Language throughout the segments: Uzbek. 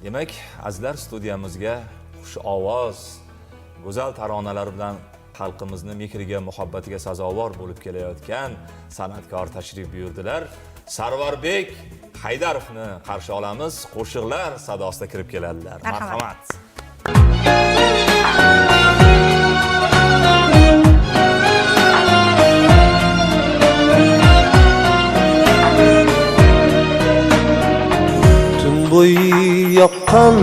Demak, azizlar, studiyamizga xush ovoz, go'zal taronalar bilan xalqimizni mehriga, muhabbatiga sazovor bo'lib kelayotgan san'atkor tashrif buyurdilar. Sarvarbek Haydarovni qarshi olamiz. Qo'shiqlar sadosida kirib keladilar. Marhamat. Tun bo'yi yoqqan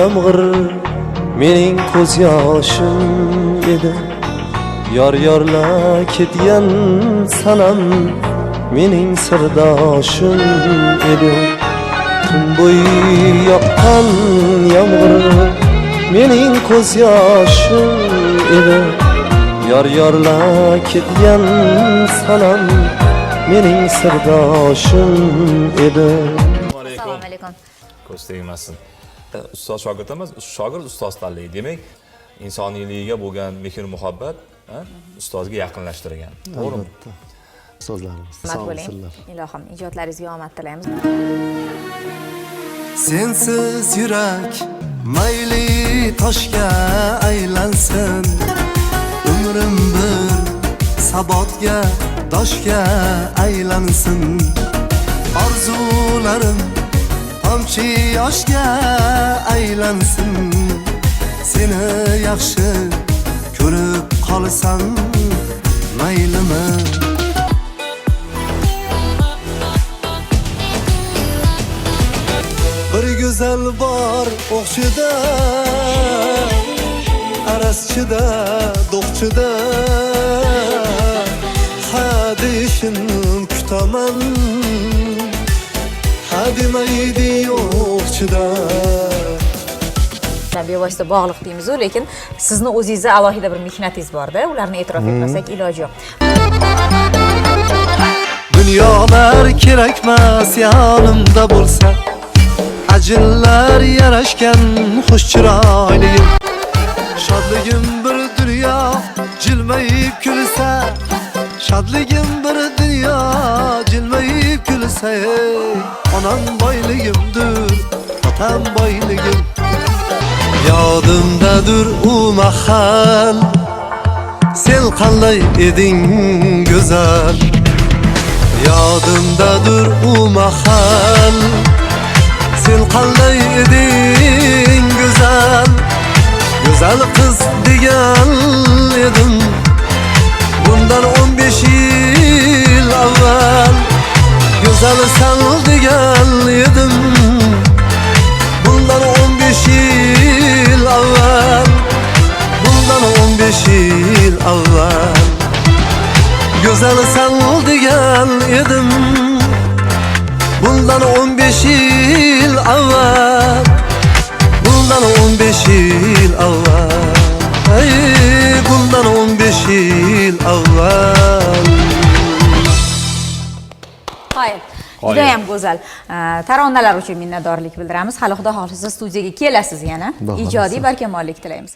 yomg'ir mening ko'z yoshim edi. Yor-yorla ketgan sanam mening sirdoshim edi. Tun bo'yi yoqqan yomg'ir mening ko'z yoshim edi. Yor-yorla ketgan sanam mening sirdoshim edi. Assalomu alaykum. Ko'z tegmasin. Ustoz shogird emas, shogird ustoz tanlaydi. Demak, insoniyligiga bo'lgan mehr muhabbat ustozga yaqinlashtirgan. To'g'rimi? Ustozlarimiz Sog' bo'ling. Ilohim, ijodlaringizga omad tilaymiz. Sensiz yurak mayli toshga aylansin. Umrim bir sabotga, toshga aylansin. Orzularim tomchi yoshga aylansin. Seni yaxshi ko'rib qolsam maylimi? Bir güzel bor o'qchida, araschida, do'qchida, ha deyishin kutaman, ha demaydi yo'qchida. Bevosita bog'liq deymiz-ku, lekin sizni o'zingizda alohida bir mehnatingiz bor-da, ularni e'tirof etmasak iloji yo'q. Dunyolar kerakmas yonimda bo'lsa, ajinlar yarashgan xush chiroyligim. Shodligim bir dunyo jilmayib kulsa, shodligim bir dunyo jilmayib kulsa, onam boyligimdir, otam boyligim. Yodimdadir u mahal, sen qanday eding go'zal. Yodimdadir u mahal, sen qanday eding go'zal. Go'zal qiz degan edim bundan 15 yil avval. Go'zal san degan edim bundan 15 yil avval. Bundan 15 yil avval. Go'zal san degan edim bundan 15 yil avval. Bundan 15 yil avval. Ay, bundan 15 yil avval. Hayır. Juda ham go'zal. Taronalar uchun minnatdorlik bildiramiz. Hali xudo xolisa studiyaga kelasiz yana. Ijodiy barkamollik tilaymiz.